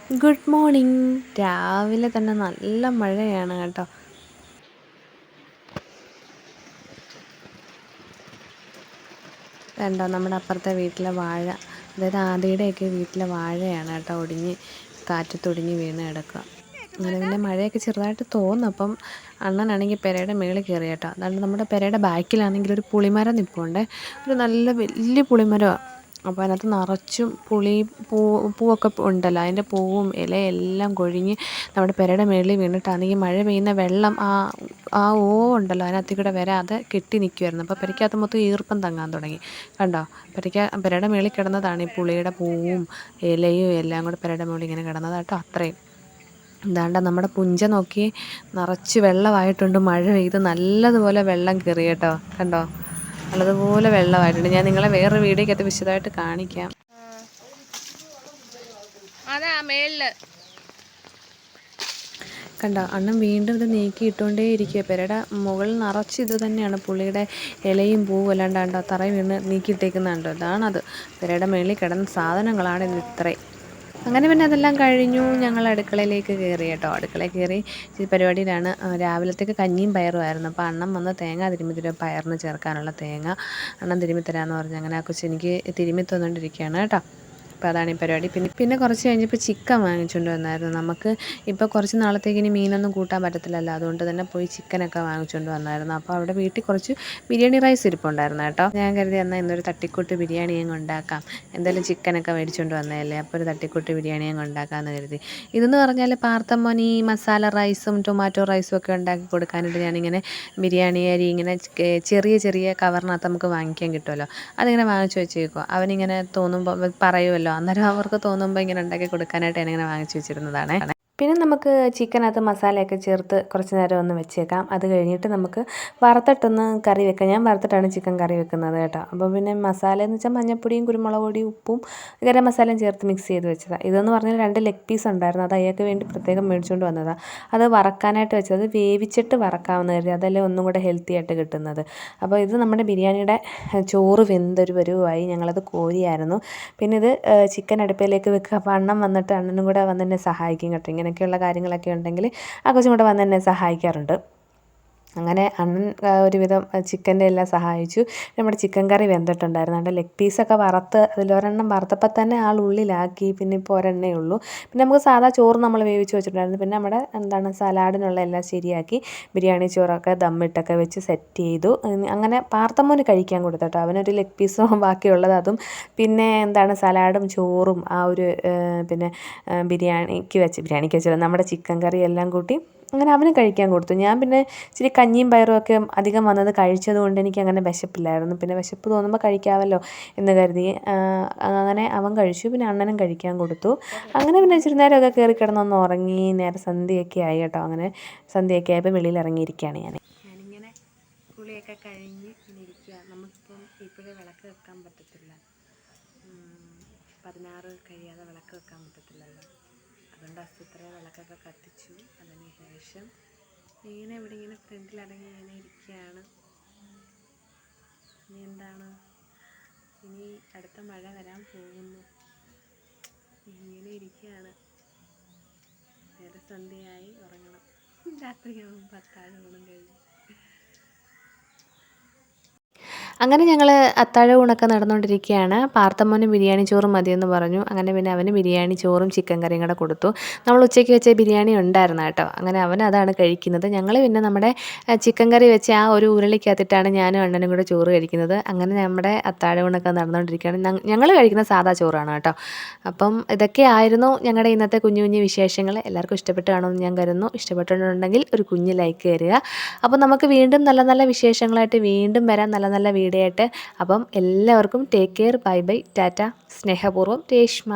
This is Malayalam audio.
Good morning. രാവിലെ തന്നെ നല്ല മഴയാണ് കേട്ടോ. കണ്ടോ നമ്മുടെ അപ്പുറത്തെ വീട്ടിലെ വാഴ, അതായത് ആദിയുടെയൊക്കെ വീട്ടിലെ വാഴയാണ് കേട്ടോ ഒടിഞ്ഞ് കാറ്റത്തൊടിഞ്ഞ് വീണ് കിടക്കുക. അങ്ങനെ പിന്നെ മഴയൊക്കെ ചെറുതായിട്ട് തോന്നും. അപ്പം അണ്ണനാണെങ്കിൽ പെരയുടെ മേളിൽ കയറി കേട്ടോ. അതാണ്ട് നമ്മുടെ പെരയുടെ ബാക്കിലാണെങ്കിൽ ഒരു പുളിമരം നിൽപ്പുണ്ട്. ഒരു നല്ല വലിയ പുളിമരമാണ്. അപ്പോൾ അതിനകത്ത് നിറച്ചും പൂവൊക്കെ ഉണ്ടല്ലോ. അതിൻ്റെ പൂവും ഇലയും എല്ലാം കൊഴിഞ്ഞ് നമ്മുടെ പെരയുടെ മേളിൽ വീണിട്ടാണെങ്കിൽ മഴ പെയ്യുന്ന വെള്ളം ഉണ്ടല്ലോ അതിനകത്ത് കൂടെ അത് കെട്ടി നിൽക്കുമായിരുന്നു. അപ്പോൾ പെരയ്ക്കകത്ത് മൊത്തം ഈർപ്പം തങ്ങാൻ തുടങ്ങി. കണ്ടോ, പെരയുടെ മേളിൽ കിടന്നതാണ് ഈ പുളിയുടെ പൂവും ഇലയും എല്ലാം കൂടെ പെരയുടെ മുകളിൽ ഇങ്ങനെ കിടന്നത് കേട്ടോ. അത്രയും എന്താണ്ട് നമ്മുടെ പുഞ്ച നോക്കി നിറച്ച് വെള്ളമായിട്ടുണ്ട്. മഴ പെയ്ത് നല്ലതുപോലെ വെള്ളം കയറി കേട്ടോ. കണ്ടോ, നല്ലതുപോലെ വെള്ളമായിട്ടുണ്ട്. ഞാൻ നിങ്ങളെ വേറൊരു വീഡിയോക്കകത്ത് വിശദമായിട്ട് കാണിക്കാം. അതാ മേളില് കണ്ടോ, അണ്ണൻ വീണ്ടും ഇത് നീക്കി ഇട്ടുകൊണ്ടേ ഇരിക്കുക. പെരയുടെ മുകളിൽ നിറച്ച് ഇത് തന്നെയാണ്, പുള്ളിയുടെ ഇലയും പൂവും അല്ലാണ്ട് തറയിൽ വീണ് നീക്കിയിട്ടേക്കുന്നുണ്ടോ. ഇതാണത്, പെരയുടെ മേളിൽ കിടന്ന സാധനങ്ങളാണ് ഇത് ഇത്രയും. അങ്ങനെ പിന്നെ അതെല്ലാം കഴിഞ്ഞു. ഞങ്ങൾ അടുക്കളയിലേക്ക് കയറി കേട്ടോ. അടുക്കളയിൽ കയറി പരിപാടിയിലാണ്. രാവിലത്തേക്ക് കഞ്ഞിയും പയറുമായിരുന്നു. അപ്പോൾ അണ്ണൻ വന്ന് തേങ്ങ തിരുമ്മി തരും, പയറിന് ചേർക്കാനുള്ള തേങ്ങ അണ്ണൻ തിരുമ്മി തരാമെന്ന് പറഞ്ഞ് അങ്ങനെ ആ കൊച്ചെനിക്ക് തിരുമ്മി തന്നുകൊണ്ടിരിക്കുകയാണ് കേട്ടോ. അപ്പോൾ അതാണ് ഈ പരിപാടി. പിന്നെ കുറച്ച് കഴിഞ്ഞപ്പോൾ ചിക്കൻ വാങ്ങിച്ചുകൊണ്ട് വന്നായിരുന്നു. നമുക്ക് ഇപ്പോൾ കുറച്ച് നാളത്തേക്ക് ഇനി മീനൊന്നും കൂട്ടാൻ പറ്റത്തില്ലല്ലോ, അതുകൊണ്ട് തന്നെ പോയി ചിക്കനൊക്കെ വാങ്ങിച്ചുകൊണ്ട് വന്നായിരുന്നു. അപ്പോൾ അവിടെ വീട്ടിൽ കുറച്ച് ബിരിയാണി റൈസ് ഇരിപ്പുണ്ടായിരുന്നു കേട്ടോ. ഞാൻ കരുതി എന്നാൽ ഇന്നൊരു തട്ടിക്കൂട്ട് ബിരിയാണി അങ്ങ് ഉണ്ടാക്കാം. എന്തായാലും ചിക്കനൊക്കെ മേടിച്ചുകൊണ്ട് വന്നതല്ലേ, അപ്പോൾ ഒരു തട്ടിക്കൂട്ട് ബിരിയാണി അങ്ങ് ഉണ്ടാക്കാമെന്ന് കരുതി. ഇതെന്ന് പറഞ്ഞാൽ പാർത്തമ്മോൻ ഈ മസാല റൈസും ടൊമാറ്റോ റൈസും ഒക്കെ ഉണ്ടാക്കി കൊടുക്കാനായിട്ട് ഞാനിങ്ങനെ ബിരിയാണി അരി ഇങ്ങനെ ചെറിയ ചെറിയ കവറിനകത്ത് നമുക്ക് വാങ്ങിക്കാൻ കിട്ടുമല്ലോ, അതിങ്ങനെ വാങ്ങിച്ചു വെച്ചേക്കുക. അവനിങ്ങനെ തോന്നുമ്പോൾ പറയുമല്ലോ, അന്നേരം അവർക്ക് തോന്നുമ്പോൾ ഇങ്ങനെ ഉണ്ടാക്കി കൊടുക്കാനായിട്ട് ഞാനിങ്ങനെ വാങ്ങിച്ചു വെച്ചിരുന്നതാണ്. പിന്നെ നമുക്ക് ചിക്കനകത്ത് മസാലയൊക്കെ ചേർത്ത് കുറച്ച് നേരം ഒന്ന് വെച്ചേക്കാം. അത് കഴിഞ്ഞിട്ട് നമുക്ക് വറുത്തിട്ടൊന്ന് കറി വെക്കാം. ഞാൻ വറുത്തിട്ടാണ് ചിക്കൻ കറി വെക്കുന്നത് കേട്ടോ. അപ്പോൾ പിന്നെ മസാല എന്ന് വെച്ചാൽ മഞ്ഞൾപ്പൊടിയും കുരുമുളക് പൊടിയും ഉപ്പും ഗരം മസാലയും ചേർത്ത് മിക്സ് ചെയ്ത് വെച്ചതാണ്. ഇതെന്ന് പറഞ്ഞാൽ 2 ലെഗ് പീസ് ഉണ്ടായിരുന്നു. അത് അയാൾക്ക് വേണ്ടി പ്രത്യേകം മേടിച്ചുകൊണ്ട് വന്നതാണ്. അത് വറക്കാനായിട്ട് വെച്ചത്, വേവിച്ചിട്ട് വറക്കാമെന്ന് കരുതി, അതല്ലേ ഒന്നും കൂടെ ഹെൽത്തി ആയിട്ട് കിട്ടുന്നത്. അപ്പോൾ ഇത് നമ്മുടെ ബിരിയാണിയുടെ ചോറ് വെന്തൊരു പരുവമായി. ഞങ്ങളത് കോരിയായിരുന്നു. പിന്നെ ഇത് ചിക്കൻ അടുപ്പിലേക്ക് വെക്കുക. അപ്പോൾ അണ്ണൻ വന്നിട്ട് അണ്ണനും കൂടെ വന്ന് എന്നെ സഹായിക്കും കേട്ടോ. ഇങ്ങനെയൊക്കെയുള്ള കാര്യങ്ങളൊക്കെ ഉണ്ടെങ്കിൽ ആ കൊച്ചും കൂടെ വന്ന് എന്നെ സഹായിക്കാറുണ്ട്. അങ്ങനെ അണ്ണൻ ഒരുവിധം ചിക്കൻ്റെ എല്ലാം സഹായിച്ചു. നമ്മുടെ ചിക്കൻ കറി വെന്തിട്ടുണ്ടായിരുന്നു. അതിൻ്റെ ലെഗ് പീസൊക്കെ വറുത്ത് അതിലൊരെണ്ണം വറുത്തപ്പോൾ തന്നെ ഉള്ളിലാക്കി. പിന്നെ ഇപ്പോൾ ഒരെണ്ണേ ഉള്ളൂ. പിന്നെ നമുക്ക് സാധാ ചോറ് നമ്മൾ വേവിച്ച് വെച്ചിട്ടുണ്ടായിരുന്നു. പിന്നെ നമ്മുടെ സലാഡിനുള്ള എല്ലാം ശരിയാക്കി ബിരിയാണി ചോറൊക്കെ ദമ്മിട്ടൊക്കെ വെച്ച് സെറ്റ് ചെയ്തു. അങ്ങനെ പാർത്തമ്മോന് കഴിക്കാൻ കൊടുത്തട്ടോ. അവനൊരു ലെഗ് പീസും ബാക്കിയുള്ളത് അതും പിന്നെ സലാഡും ചോറും ആ ഒരു പിന്നെ ബിരിയാണിക്ക് വെച്ചത് നമ്മുടെ ചിക്കൻ കറി എല്ലാം കൂട്ടി അങ്ങനെ അവന് കഴിക്കാൻ കൊടുത്തു. ഞാൻ പിന്നെ ഇച്ചിരി കഞ്ഞിയും പയറും ഒക്കെ അധികം വന്നത് കഴിച്ചത് കൊണ്ട് എനിക്ക് അങ്ങനെ വിശപ്പില്ലായിരുന്നു. പിന്നെ വിശപ്പ് തോന്നുമ്പോൾ കഴിക്കാമല്ലോ എന്ന് കരുതി അങ്ങനെ അവൻ കഴിച്ചു. പിന്നെ അണ്ണനും കഴിക്കാൻ കൊടുത്തു. അങ്ങനെ പിന്നെ ഇച്ചിരി നേരമൊക്കെ കയറി കിടന്നൊന്ന് ഉറങ്ങി. നേരെ സന്ധ്യയൊക്കെ ആയി കേട്ടോ. അങ്ങനെ സന്ധ്യയൊക്കെ ആയപ്പോൾ വെളിയിൽ ഇറങ്ങിയിരിക്കുകയാണ് ഞാനിങ്ങനെ കുളിയൊക്കെ കഴിഞ്ഞ് ഇങ്ങനെ ഇരിക്കുക. നമുക്കിപ്പം ഇപ്പോഴേ വിളക്ക് വെക്കാൻ പറ്റത്തില്ല, 16 കഴിയാതെ വിളക്ക് വെക്കാൻ പറ്റത്തില്ലല്ലോ. അതുകൊണ്ട് അസ്ത്രേ വിളക്കൊക്കെ കത്തിച്ചു. അതിന് ശേഷം ഇങ്ങനെ ഇവിടെ ഇങ്ങനെ ഫ്രണ്ടിലിറങ്ങി ഇങ്ങനെ ഇരിക്കുകയാണ്. ഇനി അടുത്ത മഴ വരാൻ പോകുന്നു. ഇങ്ങനെ ഇരിക്കുകയാണ്. നേരെ സന്ധ്യയായി, ഉറങ്ങണം. രാത്രിയാകുമ്പോൾ അത്താഴം കഴിഞ്ഞു. അങ്ങനെ ഞങ്ങൾ അത്താഴ ഊണൊക്കെ നടന്നുകൊണ്ടിരിക്കുകയാണ്. പാർത്തമ്മോന് ബിരിയാണി ചോറും മതിയെന്ന് പറഞ്ഞു. അങ്ങനെ പിന്നെ അവന് ബിരിയാണി ചോറും ചിക്കൻ കറിയും കൂടെ കൊടുത്തു. നമ്മൾ ഉച്ചയ്ക്ക് വെച്ച ബിരിയാണി ഉണ്ടായിരുന്നു കേട്ടോ. അങ്ങനെ അവൻ അതാണ് കഴിക്കുന്നത്. ഞങ്ങൾ പിന്നെ നമ്മുടെ ചിക്കൻ കറി വെച്ച ആ ഒരു ഉരുളിക്കകത്തിട്ടാണ് ഞാനും അണ്ണനും കൂടെ ചോറ് കഴിക്കുന്നത്. അങ്ങനെ നമ്മുടെ അത്താഴ ഊണൊക്കെ നടന്നുകൊണ്ടിരിക്കുകയാണ്. ഞങ്ങൾ കഴിക്കുന്ന സാധാ ചോറാണ് കേട്ടോ. അപ്പം ഇതൊക്കെ ആയിരുന്നു ഞങ്ങളുടെ ഇന്നത്തെ കുഞ്ഞു കുഞ്ഞു വിശേഷങ്ങൾ. എല്ലാവർക്കും ഇഷ്ടപ്പെട്ട് കാണുമെന്ന് ഞാൻ കരുതുന്നു. ഇഷ്ടപ്പെട്ടിട്ടുണ്ടെങ്കിൽ ഒരു കുഞ്ഞ് ലൈക്ക് തരിക. അപ്പോൾ നമുക്ക് വീണ്ടും നല്ല നല്ല വിശേഷങ്ങളായിട്ട് വീണ്ടും വരാം, നല്ല നല്ല വീഡിയോ ആയിട്ട്. അപ്പം എല്ലാവർക്കും take care, bye bye, Tata, സ്നേഹപൂർവ്വം രേഷ്മ.